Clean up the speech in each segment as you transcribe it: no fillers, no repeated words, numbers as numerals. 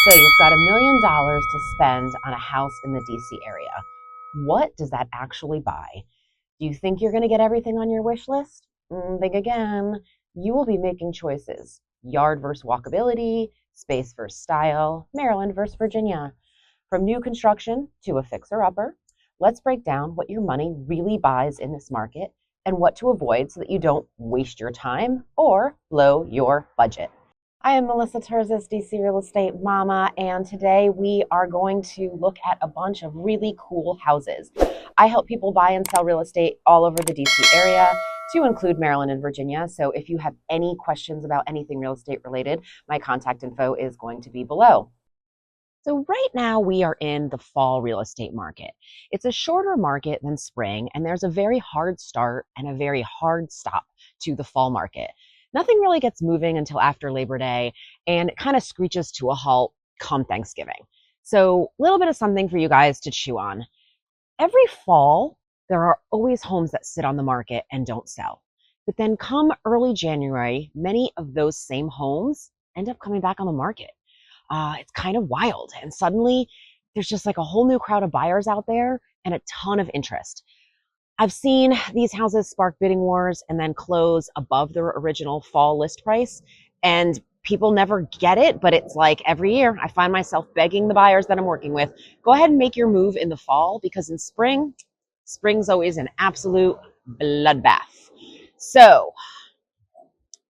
So you've got $1 million to spend on a house in the DC area. What does that actually buy? Do you think you're going to get everything on your wish list? Think again. You will be making choices. Yard versus walkability, space versus style, Maryland versus Virginia. From new construction to a fixer-upper, let's break down what your money really buys in this market and what to avoid so that you don't waste your time or blow your budget. I am Melissa Terzis, DC Real Estate Mama, and today we are going to look at a bunch of really cool houses. I help people buy and sell real estate all over the DC area, to include Maryland and Virginia. So if you have any questions about anything real estate related, my contact info is going to be below. So right now we are in the fall real estate market. It's a shorter market than spring, and there's a very hard start and a very hard stop to the fall market. Nothing really gets moving until after Labor Day, and it kind of screeches to a halt come Thanksgiving. So a little bit of something for you guys to chew on. Every fall, there are always homes that sit on the market and don't sell. But then come early January, many of those same homes end up coming back on the market. It's kind of wild. And suddenly there's just like a whole new crowd of buyers out there and a ton of interest. I've seen these houses spark bidding wars and then close above their original fall list price. And people never get it, but it's like every year I find myself begging the buyers that I'm working with, go ahead and make your move in the fall, because in spring's always an absolute bloodbath. So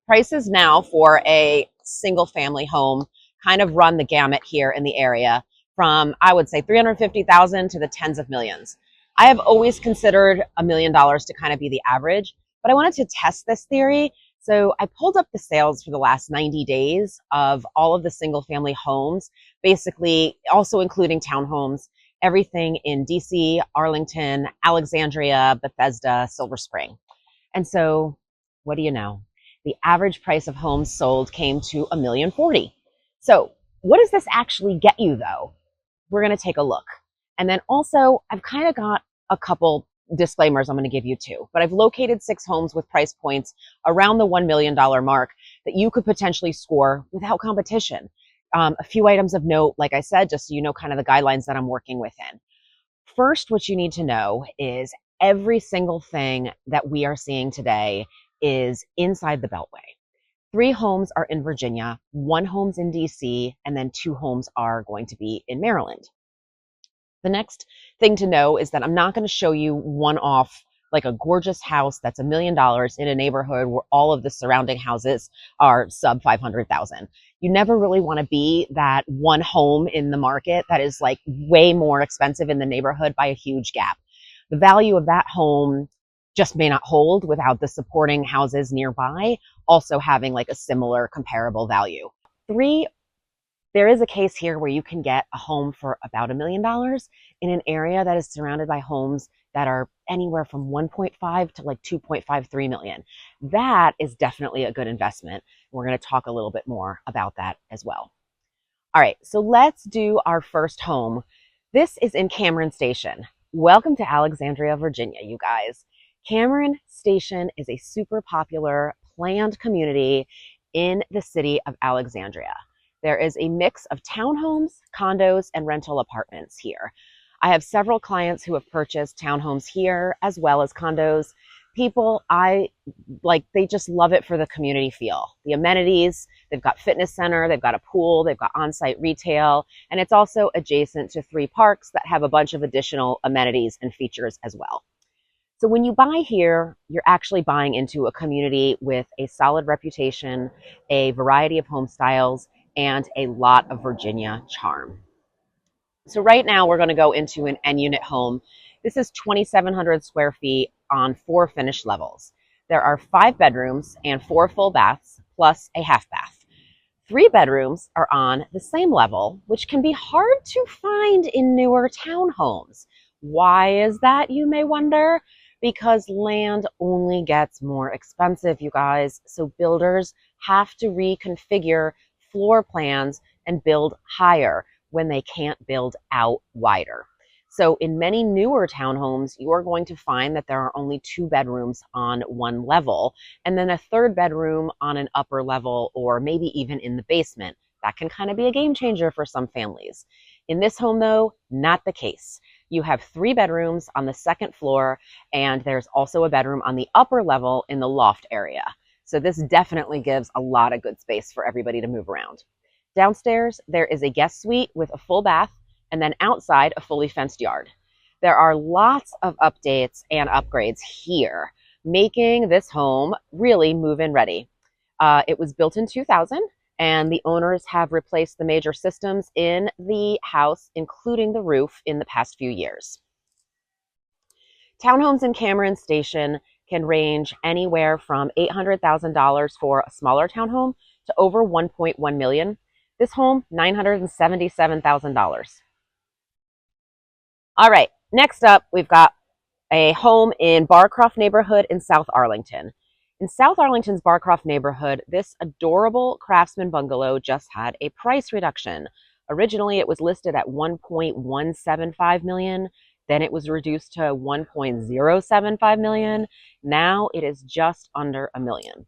prices now for a single family home kind of run the gamut here in the area from, I would say, $350,000 to the tens of millions. I have always considered $1 million to kind of be the average, but I wanted to test this theory. So I pulled up the sales for the last 90 days of all of the single family homes, basically also including townhomes, everything in DC, Arlington, Alexandria, Bethesda, Silver Spring. And so what do you know? The average price of homes sold came to $1,040,000. So what does this actually get you though? We're going to take a look. And then also I've kind of got a couple disclaimers I'm going to give you too, but I've located 6 homes with price points around the $1 million mark that you could potentially score without competition. A few items of note, like I said, just so you know kind of the guidelines that I'm working within. First, what you need to know is every single thing that we are seeing today is inside the Beltway. 3 homes are in Virginia, 1 home's in DC, and then 2 homes are going to be in Maryland. The next thing to know is that I'm not going to show you one-off, like a gorgeous house that's $1 million in a neighborhood where all of the surrounding houses are sub 500,000. You never really want to be that one home in the market that is like way more expensive in the neighborhood by a huge gap. The value of that home just may not hold without the supporting houses nearby also having like a similar comparable value. 3, there is a case here where you can get a home for about $1 million in an area that is surrounded by homes that are anywhere from 1.5 to like 2.53 million. That is definitely a good investment. We're going to talk a little bit more about that as well. All right, so let's do our first home. This is in Cameron Station. Welcome to Alexandria, Virginia, you guys. Cameron Station is a super popular planned community in the city of Alexandria. There is a mix of townhomes, condos, and rental apartments here. I have several clients who have purchased townhomes here as well as condos. People, they just love it for the community feel. The amenities, they've got fitness center, they've got a pool, they've got on-site retail, and it's also adjacent to 3 parks that have a bunch of additional amenities and features as well. So when you buy here, you're actually buying into a community with a solid reputation, a variety of home styles, and a lot of Virginia charm. So right now we're going to go into an N-unit home. This is 2,700 square feet on 4 finished levels. There are 5 bedrooms and 4 full baths plus a half bath. 3 bedrooms are on the same level, which can be hard to find in newer townhomes. Why is that, you may wonder? Because land only gets more expensive, you guys. So builders have to reconfigure floor plans and build higher when they can't build out wider. So in many newer townhomes, you are going to find that there are only 2 bedrooms on one level, and then a 3rd bedroom on an upper level, or maybe even in the basement, That can kind of be a game changer for some families. In this home, though, not the case. You have 3 bedrooms on the second floor, and there's also a bedroom on the upper level in the loft area. So this definitely gives a lot of good space for everybody to move around. Downstairs, there is a guest suite with a full bath, and then outside, a fully fenced yard. There are lots of updates and upgrades here, making this home really move-in ready. It was built in 2000, and the owners have replaced the major systems in the house, including the roof, in the past few years. Townhomes in Cameron Station can range anywhere from $800,000 for a smaller townhome to over $1.1 million. This home, $977,000. All right, next up, we've got a home in Barcroft neighborhood in South Arlington. In South Arlington's Barcroft neighborhood, this adorable craftsman bungalow just had a price reduction. Originally, it was listed at $1.175 million. Then it was reduced to $1.075 million. Now it is just under $1 million.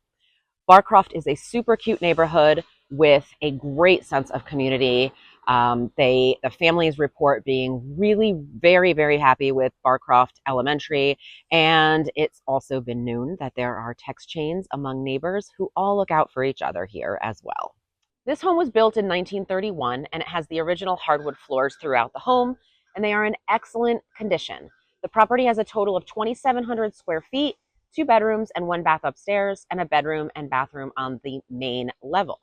Barcroft is a super cute neighborhood with a great sense of community. The families report being really very, very happy with Barcroft Elementary, and it's also been known that there are text chains among neighbors who all look out for each other here as well. This home was built in 1931, and it has the original hardwood floors throughout the home, and they are in excellent condition. The property has a total of 2,700 square feet, 2 bedrooms and 1 bath upstairs, and a bedroom and bathroom on the main level.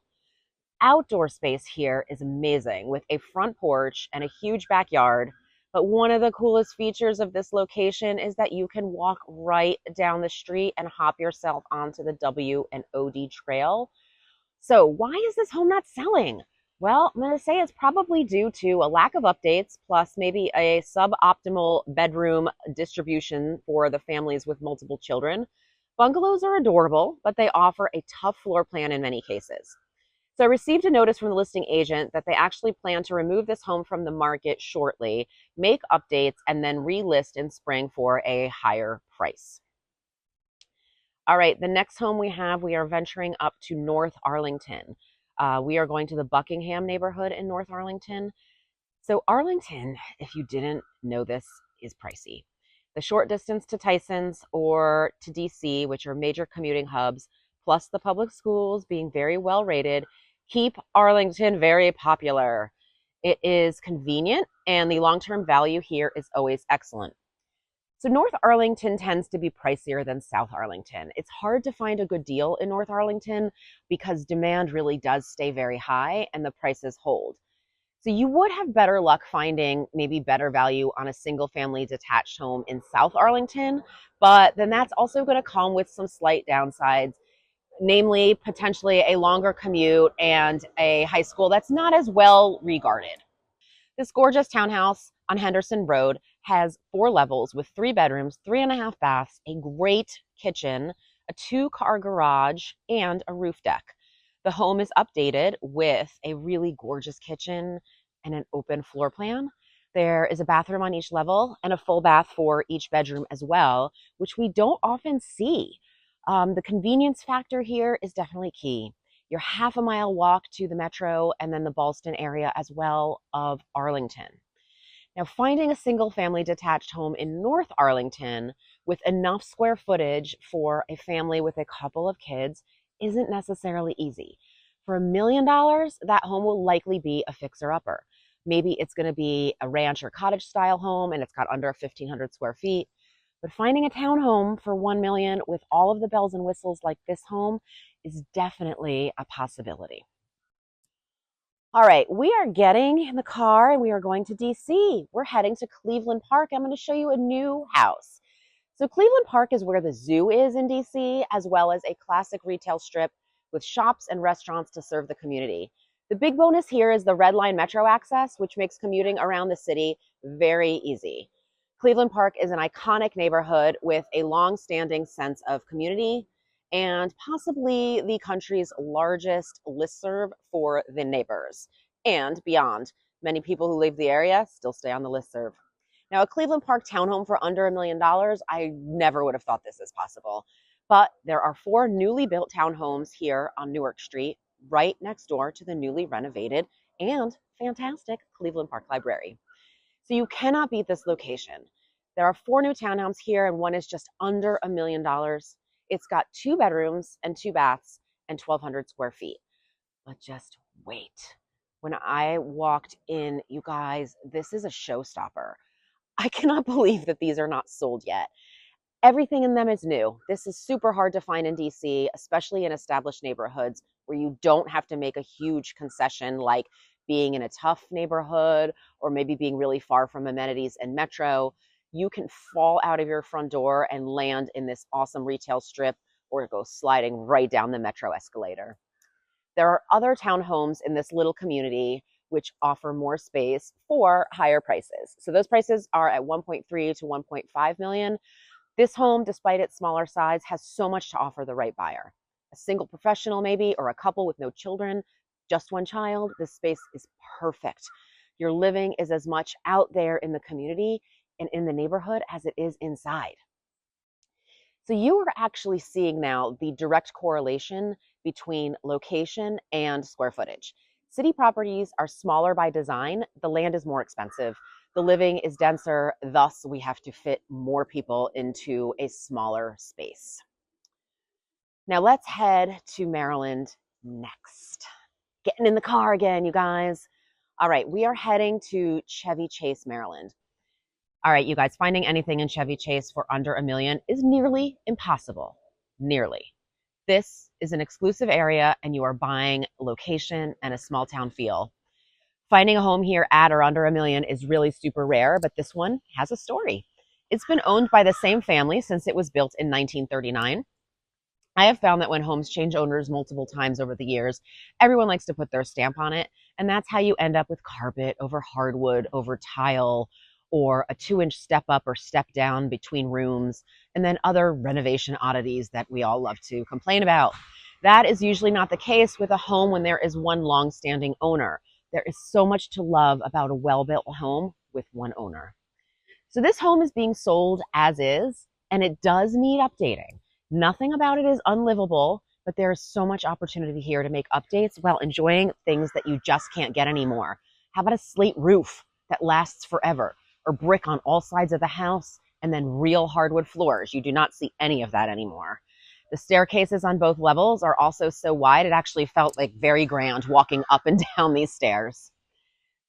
Outdoor space here is amazing with a front porch and a huge backyard. But one of the coolest features of this location is that you can walk right down the street and hop yourself onto the W and OD trail. So why is this home not selling? Well, I'm going to say it's probably due to a lack of updates, plus maybe a suboptimal bedroom distribution for the families with multiple children. Bungalows are adorable, but they offer a tough floor plan in many cases. So I received a notice from the listing agent that they actually plan to remove this home from the market shortly, make updates, and then relist in spring for a higher price. All right, the next home we are venturing up to North Arlington. We are going to the Buckingham neighborhood in North Arlington. So Arlington, if you didn't know this, is pricey. The short distance to Tyson's or to DC, which are major commuting hubs, plus the public schools being very well rated, keep Arlington very popular. It is convenient, and the long-term value here is always excellent. So North Arlington tends to be pricier than South Arlington. It's hard to find a good deal in North Arlington because demand really does stay very high and the prices hold. So you would have better luck finding maybe better value on a single family detached home in South Arlington, but then that's also going to come with some slight downsides, namely potentially a longer commute and a high school that's not as well regarded. This gorgeous townhouse on Henderson Road has 4 levels with 3 bedrooms, 3.5 baths, a great kitchen, a 2-car garage, and a roof deck. The home is updated with a really gorgeous kitchen and an open floor plan. There is a bathroom on each level and a full bath for each bedroom as well, which we don't often see. The convenience factor here is definitely key. You're half a mile walk to the metro and then the Ballston area as well of Arlington. Now, finding a single family detached home in North Arlington with enough square footage for a family with a couple of kids isn't necessarily easy. For $1 million, that home will likely be a fixer-upper. Maybe it's going to be a ranch or cottage style home and it's got under 1,500 square feet. But finding a townhome for $1 million with all of the bells and whistles like this home is definitely a possibility. All right, we are getting in the car and we are going to DC. We're heading to Cleveland Park. I'm going to show you a new house. So Cleveland Park is where the zoo is in DC, as well as a classic retail strip with shops and restaurants to serve the community. The big bonus here is the Red Line Metro access, which makes commuting around the city very easy. Cleveland Park is an iconic neighborhood with a long-standing sense of community and possibly the country's largest listserv for the neighbors and beyond. Many people who leave the area still stay on the listserv. Now, a Cleveland Park townhome for under $1 million, I never would have thought this is possible. But there are 4 newly built townhomes here on Newark Street. right next door to the newly renovated and fantastic Cleveland Park Library. So you cannot beat this location. There are 4 new townhomes here, and one is just under $1 million. It's got 2 bedrooms and 2 baths and 1,200 square feet. But just wait. When I walked in, you guys, this is a showstopper. I cannot believe that these are not sold yet. Everything in them is new. This is super hard to find in DC, especially in established neighborhoods where you don't have to make a huge concession like being in a tough neighborhood or maybe being really far from amenities and metro. You can fall out of your front door and land in this awesome retail strip or go sliding right down the metro escalator. There are other townhomes in this little community which offer more space for higher prices. So those prices are at 1.3 to 1.5 million. This home, despite its smaller size, has so much to offer the right buyer. A single professional maybe, or a couple with no children, just one child. This space is perfect. Your living is as much out there in the community and in the neighborhood as it is inside. So you are actually seeing now the direct correlation between location and square footage. City properties are smaller by design. The land is more expensive. The living is denser. Thus, we have to fit more people into a smaller space. Now let's head to Maryland next. Getting in the car again, you guys. All right, we are heading to Chevy Chase, Maryland. All right, you guys, finding anything in Chevy Chase for under $1 million is nearly impossible. Nearly. This is an exclusive area, and you are buying location and a small town feel. Finding a home here at or under $1 million is really super rare, but this one has a story. It's been owned by the same family since it was built in 1939. I have found that when homes change owners multiple times over the years, everyone likes to put their stamp on it, and that's how you end up with carpet over hardwood, over tile, or a 2-inch step up or step down between rooms, and then other renovation oddities that we all love to complain about. That is usually not the case with a home when there is one long-standing owner. There is so much to love about a well-built home with one owner. So this home is being sold as is, and it does need updating. Nothing about it is unlivable, but there is so much opportunity here to make updates while enjoying things that you just can't get anymore. How about a slate roof that lasts forever, or brick on all sides of the house, and then real hardwood floors? You do not see any of that anymore. The staircases on both levels are also so wide, it actually felt like very grand walking up and down these stairs.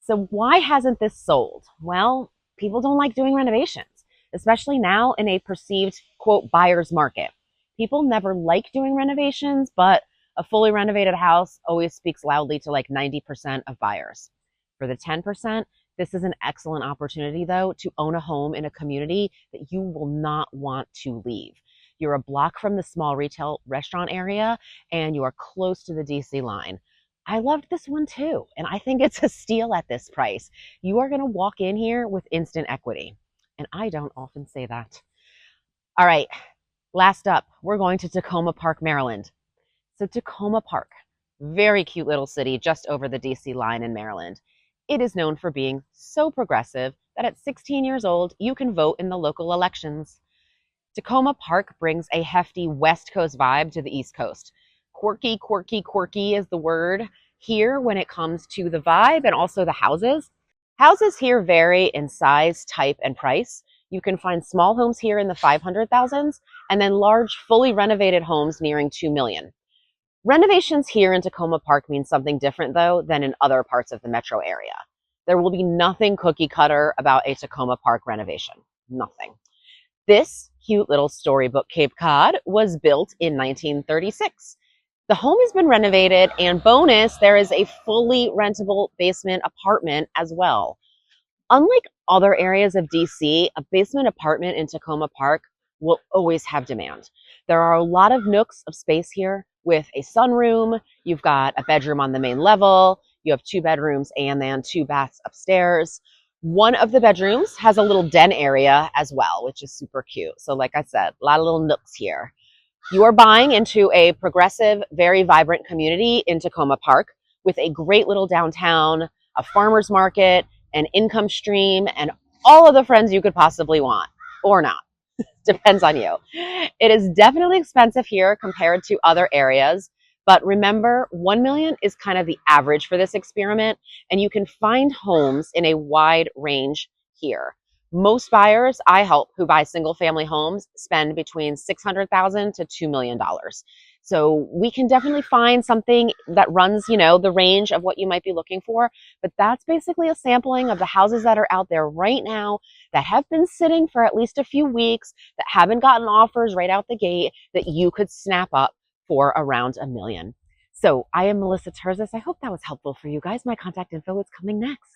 So why hasn't this sold? Well, people don't like doing renovations, especially now in a perceived, quote, buyer's market. People never like doing renovations, but a fully renovated house always speaks loudly to like 90% of buyers. For the 10%, this is an excellent opportunity, though, to own a home in a community that you will not want to leave. You're a block from the small retail restaurant area, and you are close to the DC line. I loved this one too, and I think it's a steal at this price. You are going to walk in here with instant equity, and I don't often say that. All right. Last up, we're going to Tacoma Park, Maryland. So Tacoma Park, very cute little city just over the DC line in Maryland. It is known for being so progressive that at 16 years old, you can vote in the local elections. Tacoma Park brings a hefty West Coast vibe to the East Coast. Quirky, quirky, quirky is the word here when it comes to the vibe and also the houses. Houses here vary in size, type, and price. You can find small homes here in the 500,000s and then large, fully renovated homes nearing 2 million. Renovations here in Tacoma Park mean something different, though, than in other parts of the metro area. There will be nothing cookie cutter about a Tacoma Park renovation. Nothing. This cute little storybook Cape Cod was built in 1936. The home has been renovated, and bonus, there is a fully rentable basement apartment as well. Unlike other areas of DC, a basement apartment in Tacoma Park will always have demand. There are a lot of nooks of space here with a sunroom. You've got a bedroom on the main level. You have 2 bedrooms and then 2 baths upstairs. One of the bedrooms has a little den area as well, which is super cute. So like I said, a lot of little nooks here. You are buying into a progressive, very vibrant community in Tacoma Park with a great little downtown, a farmer's market, an income stream, and all of the friends you could possibly want, or not. Depends on you. It is definitely expensive here compared to other areas, But remember, 1 million is kind of the average for this experiment, and you can find homes in a wide range here. Most buyers I help who buy single family homes spend between $600,000 to $2 million. So we can definitely find something that runs, the range of what you might be looking for. But that's basically a sampling of the houses that are out there right now that have been sitting for at least a few weeks, that haven't gotten offers right out the gate, that you could snap up for around $1 million. So I am Melissa Terzis. I hope that was helpful for you guys. My contact info is coming next.